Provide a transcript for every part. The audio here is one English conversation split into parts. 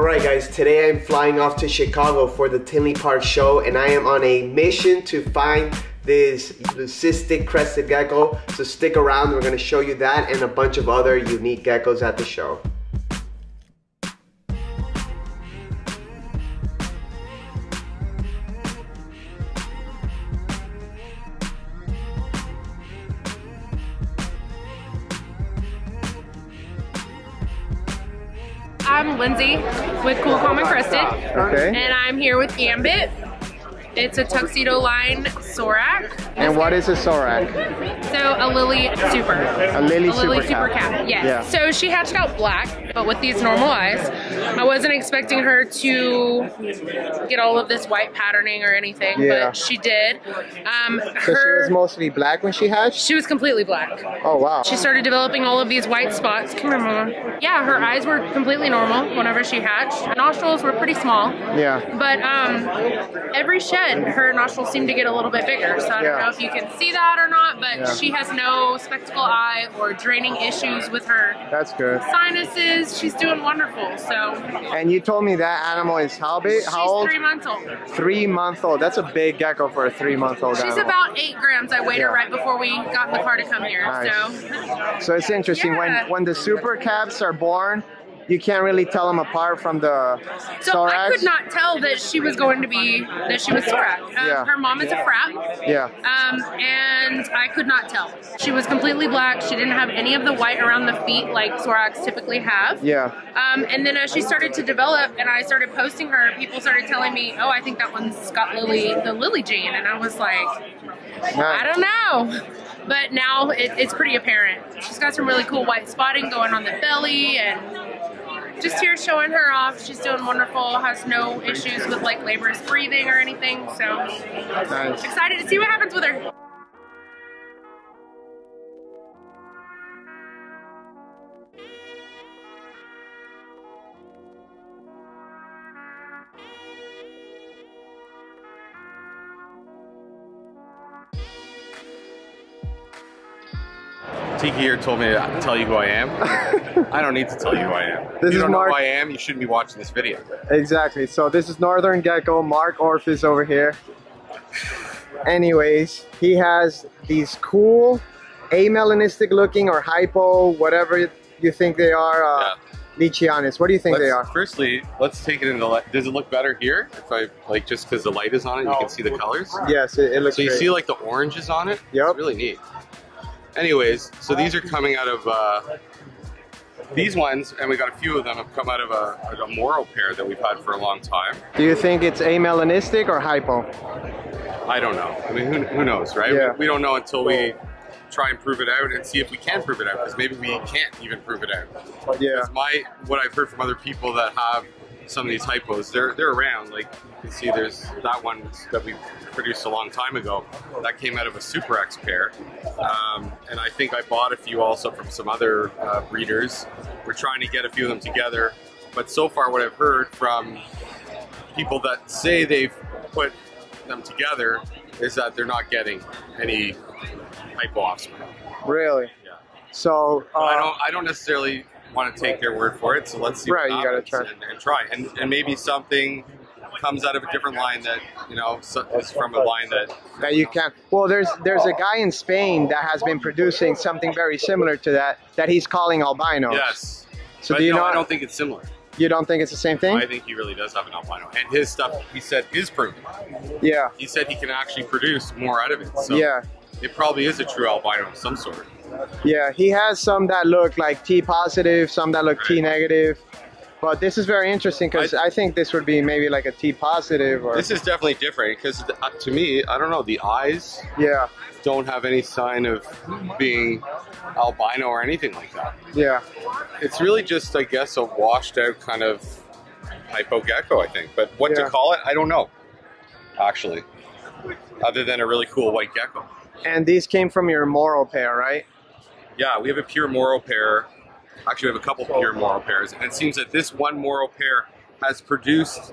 Alright guys, today I'm flying off to Chicago for the Tinley Park show, and I am on a mission to find this leucistic crested gecko. So stick around, we're going to show you that and a bunch of other unique geckos at the show. I'm Lindsay with Cool, Calm, and Crested, Okay. and I'm here with Gambit. It's a tuxedo line Sorak. And what is a Sorak? So a Lily Super. A Lily Super Cat. Yes. Yeah. So she hatched out black, but with these normal eyes. I wasn't expecting her to get all of this white patterning or anything, but she did. So she was mostly black when she hatched? She was completely black. Oh wow. She started developing all of these white spots. Come here, Mama. Yeah, her eyes were completely normal whenever she hatched. Her nostrils were pretty small. Yeah. But every shed, her nostrils seem to get a little bit bigger. So I don't know if you can see that or not, but she has no spectacle eye or draining issues with her That's good. sinuses. She's doing wonderful. So. And you told me that animal is how big? How old? She's 3 months old. 3 month old. That's a big gecko for a 3-month-old She's animal. about 8 grams. I weighed her right before we got in the car to come here. Nice. So it's interesting Yeah. when the super cats are born, you can't really tell them apart from the So Sorax. I could not tell that she was going to be, that she was Sorak. Her mom is a frat. Yeah. And I could not tell. She was completely black. She didn't have any of the white around the feet like Soraks typically have. Yeah. And then as she started to develop and I started posting her, people started telling me, oh, I think that one's got the Lily gene. And I was like, I don't know. But now it's pretty apparent. She's got some really cool white spotting going on the belly, and just here showing her off. She's doing wonderful, has no issues with like laborious breathing or anything. So Nice. excited to see what happens with her. Tiki here told me to tell you who I am. I don't need to tell you who I am. If you don't know who I am, you shouldn't be watching this video. Exactly. So this is Northern Gecko. MORPHS is over here. Anyways, he has these cool amelanistic looking or hypo, whatever you think they are, Leachianis. What do you think they are? Firstly, let's take it in the light. Does it look better here? If I, like, just because the light is on it, you can see the colors? Yes, it looks So you great. see like the oranges on it? Yep. It's really neat. Anyways, so these are coming out of, these ones, and we got a few of them have come out of a Moro pair that we've had for a long time. Do you think it's amelanistic or hypo? I don't know. I mean, who knows, right? Yeah. We don't know until we try and prove it out and see if we can prove it out, because maybe we can't even prove it out. Yeah. What I've heard from other people that have some of these hypos, they're around. Like you can see, there's that one that we produced a long time ago that came out of a Super X pair, and I think I bought a few also from some other breeders. We're trying to get a few of them together, but so far what I've heard from people that say they've put them together is that they're not getting any hypo offspring. Really? Yeah. So I don't necessarily want to take their word for it, so let's see what you gotta happens and try. And maybe something comes out of a different line that, you know, is from a line that you can't. Well, there's a guy in Spain that has been producing something very similar to that he's calling albinos. Yes. So but do you know? I don't think it's similar. You don't think it's the same thing? I think he really does have an albino, and his stuff, he said, is proven. Yeah. He said he can actually produce more out of it. So yeah. It probably is a true albino of some sort. Yeah, he has some that look like T positive, some that look T negative. But this is very interesting because I think this would be maybe like a T positive. Or this is definitely different because to me, I don't know, the eyes don't have any sign of being albino or anything like that. Yeah. It's really just, I guess, a washed out kind of hypo gecko, I think. But what to call it, I don't know, actually, other than a really cool white gecko. And these came from your Moro pair, right? Yeah, we have a pure Moro pair. Actually, we have a couple pure Moro pairs. And it seems that this one Moro pair has produced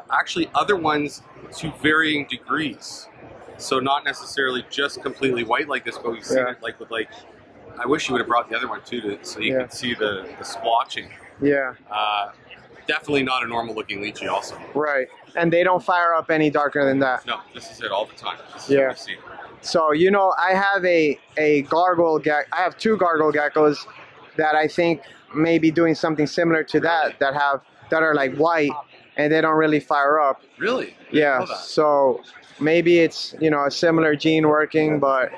actually other ones to varying degrees. So not necessarily just completely white like this, but we've seen it like with like, I wish you would have brought the other one too, so you could see the splotching. Yeah. definitely not a normal looking Leachie also. Right. And they don't fire up any darker than that. No, this is it all the time. This is Yeah. what we see. So, you know, I have a gargoyle gecko. I have 2 gargoyle geckos that I think may be doing something similar to that are like white and they don't really fire up. Really? Yeah. So maybe it's, you know, a similar gene working, but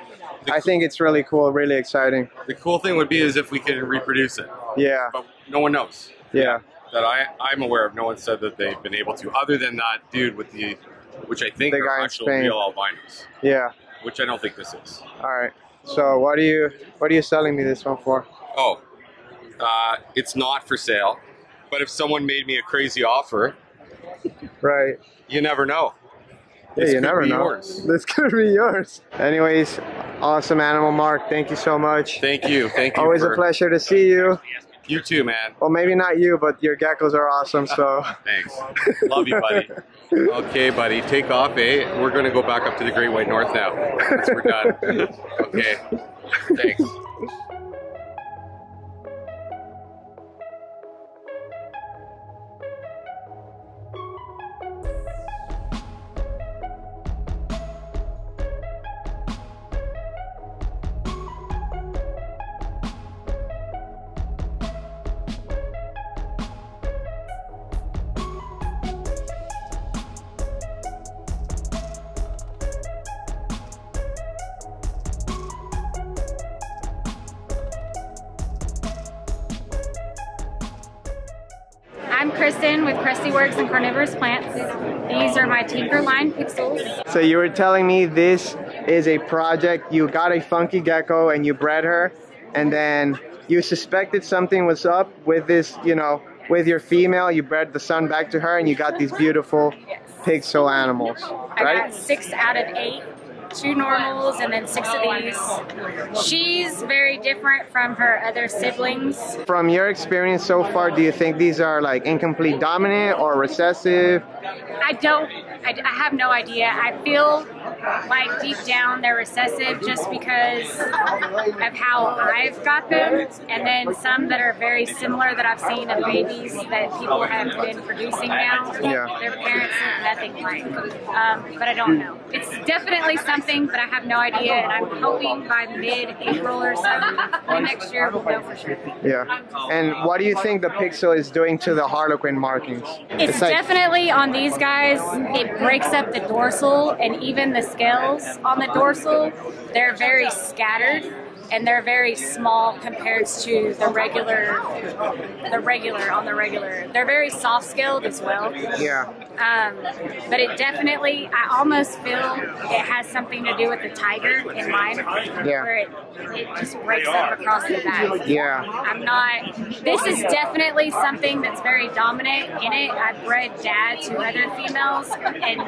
I think it's really cool, really exciting. The cool thing would be is if we could reproduce it. Yeah. But no one knows. Yeah. That I'm aware of. No one said that they've been able to, other than that dude with the, which I think are actual real albinos. Yeah. Which I don't think this is. All right. So what are you selling me this one for? Oh, it's not for sale. But if someone made me a crazy offer, right? You never know. Yeah, you never know. Yours. This could be yours. Anyways, awesome animal, Mark. Thank you so much. Thank you. Thank you. Always a pleasure to see you. You too, man. Well, maybe not you, but your geckos are awesome, so. Thanks. Love you, buddy. Okay, buddy. Take off, eh? We're going to go back up to the Great White North now. Once we're done. Okay. Thanks. I'm Kristen with Crusty Works and Carnivorous Plants. These are my Tinker line pixels. So you were telling me this is a project, you got a funky gecko and you bred her, and then you suspected something was up with this, you know, with your female, you bred the son back to her and you got these beautiful pixel animals, right? I got 6 out of 8. 2 normals and then 6 of these. She's very different from her other siblings. From your experience so far, do you think these are like incomplete dominant or recessive? I have no idea. I feel like deep down they're recessive just because of how I've got them, and then some that are very similar that I've seen of babies that people have been producing now. Yeah. Their parents look nothing like. But I don't know. It's definitely something, but I have no idea, and I'm hoping by mid-April or so next year we'll know for sure. Yeah. And what do you think the pixel is doing to the harlequin markings? It's like, definitely on these guys, it breaks up the dorsal, and even the scales on the dorsal, they're very scattered and they're very small compared to the regular. They're very soft scaled as well. Yeah. But it definitely, I almost feel it has something to do with the tiger in mine. Yeah. Where it just breaks up across the back. Yeah. This is definitely something that's very dominant in it. I've bred dad to other females, and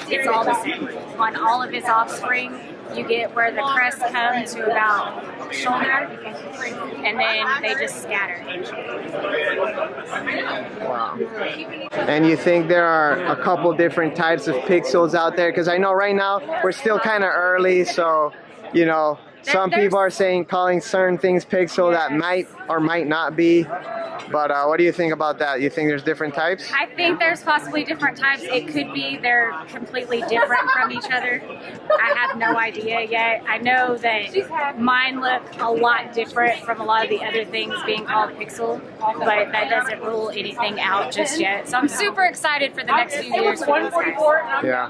it's all the same. On all of his offspring, you get where the crest comes to about shoulder, and then they just scatter. Wow. And you think there are a couple different types of pixels out there? Because I know right now we're still kind of early, so, you know, some people are calling certain things pixel that might or might not be. But what do you think about that? You think there's different types? I think there's possibly different types. It could be they're completely different from each other. I have no idea yet. I know that mine look a lot different from a lot of the other things being called pixel, but that doesn't rule anything out just yet. So I'm super excited for the next few years for these guys. Yeah.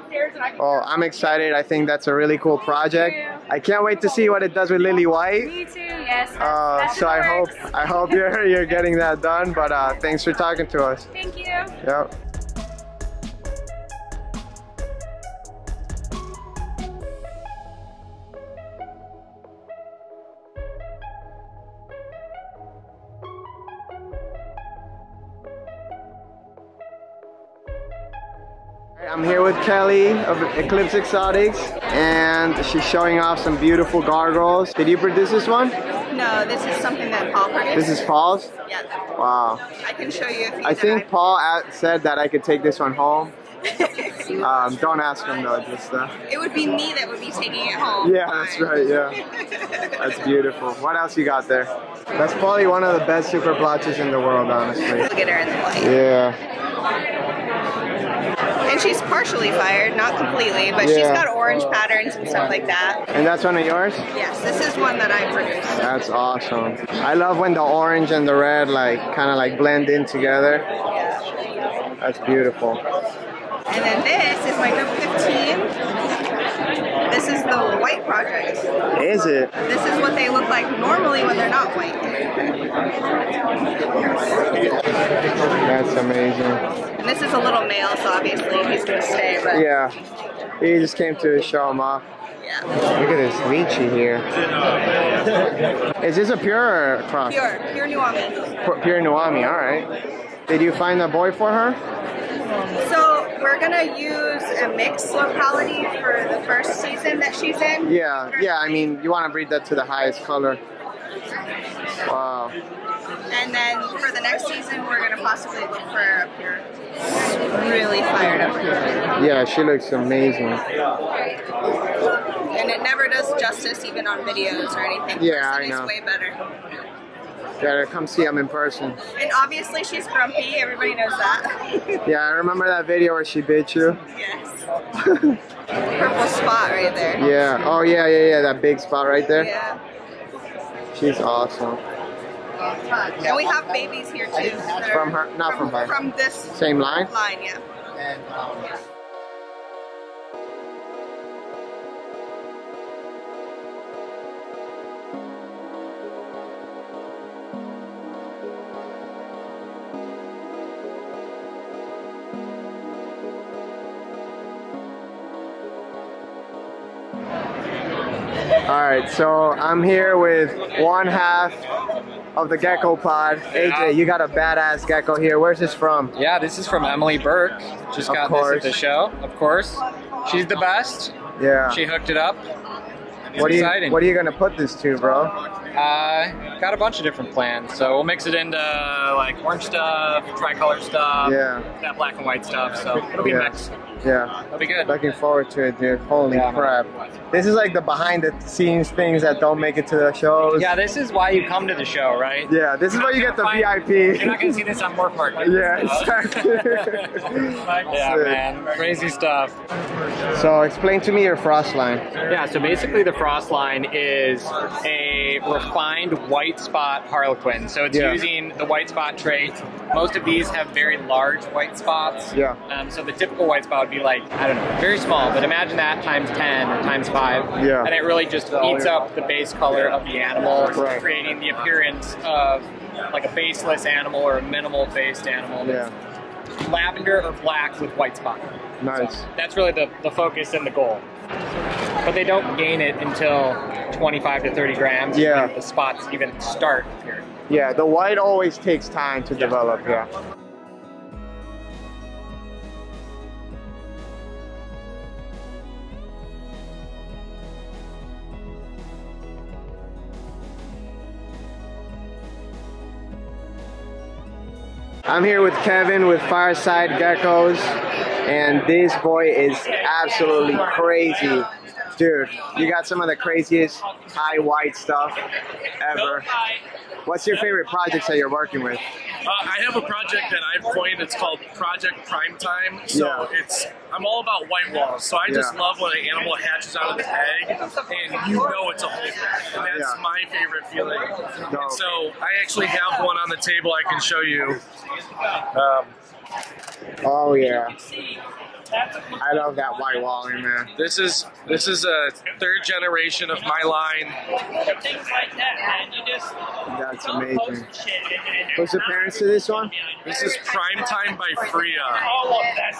Oh, I'm excited. I think that's a really cool project. I can't wait to see what it does with Lily White. Me too. Yes. So I hope you're getting that done. But thanks for talking to us. Thank you. Yep. I'm here with Kelly of Eclipse Exotics, and she's showing off some beautiful gargoyles. Did you produce this one? No, this is something that Paul produced. This is Paul's? Yes. Wow. I can show you if you I think Paul said that I could take this one home. Don't ask him though, just It would be me that would be taking it home. Yeah, that's right, yeah. That's beautiful. What else you got there? That's probably one of the best super blotches in the world, honestly. Look at her in the light. Yeah. And she's partially fired, not completely, but she's got orange patterns and stuff like that. And that's one of yours? Yes, this is one that I produced. That's awesome. I love when the orange and the red like kind of like blend in together. Yeah. That's beautiful. And then this is my group 15. This is the white project. Is it? This is what they look like normally when they're not white. That's amazing. And this is a little male, so obviously he's gonna stay, but Yeah. He just came to show him off. yeah. Look at this Leachie here. Is this a pure or a cross? Pure Nuami. Pure Nuami, alright. Did you find a boy for her? So we're gonna use a mixed locality for the first season that she's in. Yeah, I mean, you want to breed that to the highest color. Wow. And then for the next season, we're gonna possibly look for a pure. Really fired up. Yeah, she looks amazing. And it never does justice even on videos or anything. Yeah, I Person know. is way better. Gotta come see them in person. And obviously she's grumpy, everybody knows that. Yeah, I remember that video where she bit you. Yes. Purple spot right there. Yeah, oh yeah, that big spot right there. Yeah. She's awesome. And we have babies here too. that are From her, not from her. From this Same line? line, yeah. Alright, so I'm here with one half of the gecko pod. AJ, you got a badass gecko here. Where's this from? Yeah, this is from Emily Burke. Just Of got course. this at the show, of course. She's the best. Yeah. She hooked it up. It's What exciting. are you gonna put this to, bro? Got a bunch of different plans. So we'll mix it into like orange stuff, tricolor stuff, that black and white stuff. So it'll be mixed. Yeah. It'll be good. Looking forward to it, dude. Holy Yeah. crap. This is like the behind the scenes things that don't make it to the shows. Yeah, this is why you come to the show, right? Yeah, this is where you get the VIP. You're not gonna see this on Morph Market. Yeah, exactly. Yeah, Sick. man, crazy stuff. So explain to me your frost line. Yeah, so basically the frost line is a refined white spot harlequin. So it's using the white spot trait. Most of these have very large white spots. Yeah. So the typical white spot would be like, I don't know, very small, but imagine that times 10 or times 5. Yeah. And it really just eats up the base color of the animal, creating the appearance of like a baseless animal or a minimal based animal. Yeah. Lavender or black with white spot. Nice. So that's really the focus and the goal. But they don't gain it until 25 to 30 grams. Yeah. When the spots even start here. Yeah, the white always takes time to develop, yeah. I'm here with Kevin with Fireside Geckos, and this boy is absolutely crazy. Dude, you got some of the craziest high white stuff ever. What's your favorite projects that you're working with? I have a project that I've coined. It's called Project Primetime. So I'm all about white walls. So I just love when an animal hatches out of the egg and you know it's a whole thing. And that's my favorite feeling. And so I actually have one on the table I can show you. Oh yeah. I love that white walling, man. This is a third generation of my line. That's amazing. Who's the parents to this one? This is Primetime by Freya.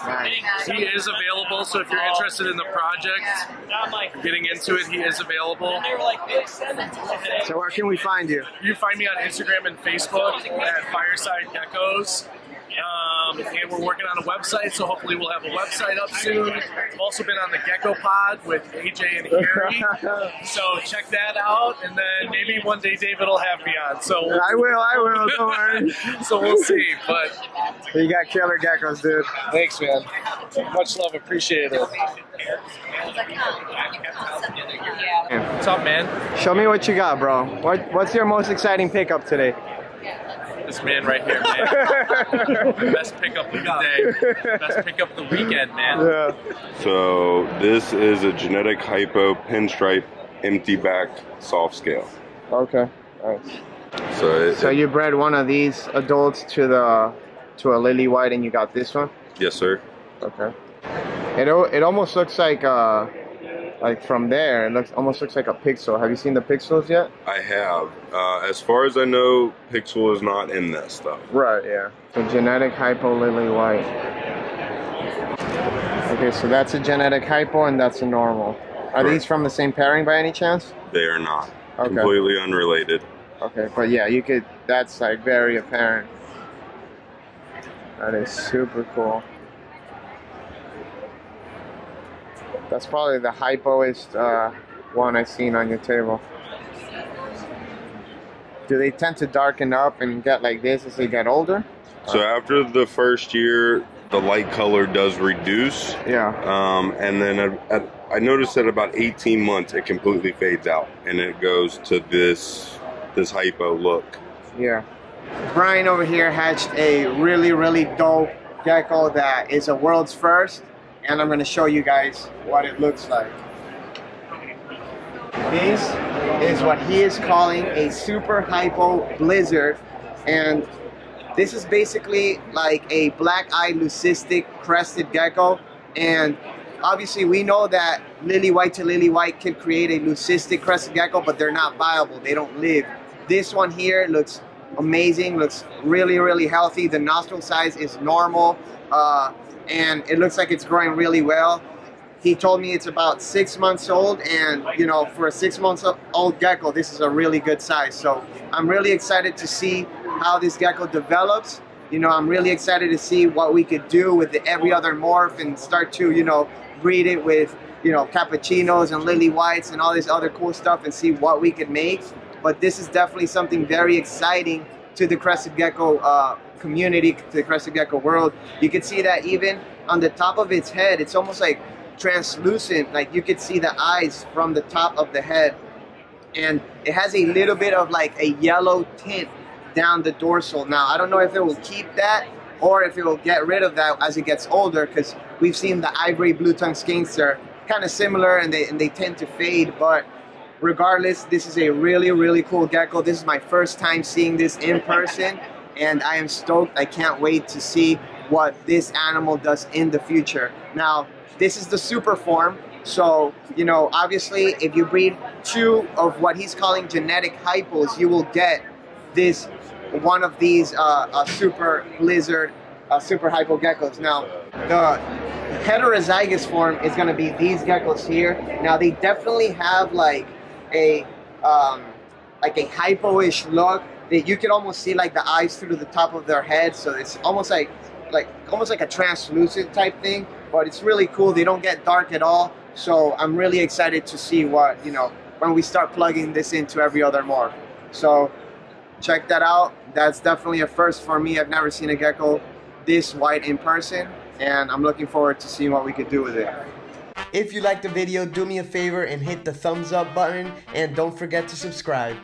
Nice. He is available, so if you're interested in the project, getting into it, he is available. So where can we find you? You can find me on Instagram and Facebook at Fireside Geckos. And we're working on a website, so hopefully we'll have a website up soon. I've also been on the Gecko Pod with AJ and Harry, so check that out, and then maybe one day David will have me on. So I will, don't worry. So we'll see, but you got killer geckos, dude. Thanks, man. Much love, appreciate it. What's up, man? Show me what you got, bro. What's your most exciting pickup today? This man right here, man. Best pickup of the day. Best pickup of the weekend, man. Yeah. So this is a genetic hypo pinstripe empty back soft scale. Okay. Nice. So you bred one of these adults to a lily white, and you got this one? Yes, sir. Okay. It almost looks like from there, almost looks like a pixel. Have you seen the pixels yet? I have. As far as I know, pixel is not in that stuff. Right, yeah. So genetic hypo lily white. Okay, so that's a genetic hypo and that's a normal. Are these from the same pairing by any chance? They are not. Okay. Completely unrelated. Okay, but yeah, you could, that's like very apparent. That is super cool. That's probably the hypoest one I've seen on your table. Do they tend to darken up and get like this as they get older? So after the first year, the light color does reduce. Yeah. And then I noticed that about 18 months, it completely fades out and it goes to this hypo look. Yeah. Brian over here hatched a really dope gecko that is a world's first. And I'm going to show you guys what it looks like. This is what he is calling a super hypo blizzard, and this is basically like a black-eyed leucistic crested gecko. And obviously we know that lily white to lily white can create a leucistic crested gecko, but they're not viable, they don't live. This one here looks amazing, looks really healthy. The nostril size is normal. And it looks like it's growing really well. He told me it's about 6 months old, and you know, for a 6 months old gecko, this is a really good size. So I'm really excited to see how this gecko develops. You know, I'm really excited to see what we could do with the every other morph and start to, you know, breed it with, you know, cappuccinos and lily whites and all this other cool stuff and see what we could make. But this is definitely something very exciting to the crested gecko community, to the crested gecko world. You can see that even on the top of its head, it's almost like translucent, like you could see the eyes from the top of the head, and it has a little bit of like a yellow tint down the dorsal. Now I don't know if it will keep that or if it will get rid of that as it gets older, because we've seen the ivory blue tongue skinks are kind of similar and they tend to fade. But regardless, this is a really cool gecko. This is my first time seeing this in person, and I am stoked. I can't wait to see what this animal does in the future. Now, this is the super form, so, you know, obviously if you breed 2 of what he's calling genetic hypos, you will get this one of these super blizzard, super hypo geckos. Now, the heterozygous form is going to be these geckos here. Now, they definitely have like a hypo-ish look. You can almost see like the eyes through the top of their head, so it's almost like a translucent type thing, but it's really cool. They don't get dark at all, so I'm really excited to see what, you know, when we start plugging this into every other morph. So check that out. That's definitely a first for me. I've never seen a gecko this white in person, and I'm looking forward to seeing what we could do with it. If you liked the video, do me a favor and hit the thumbs up button, and don't forget to subscribe.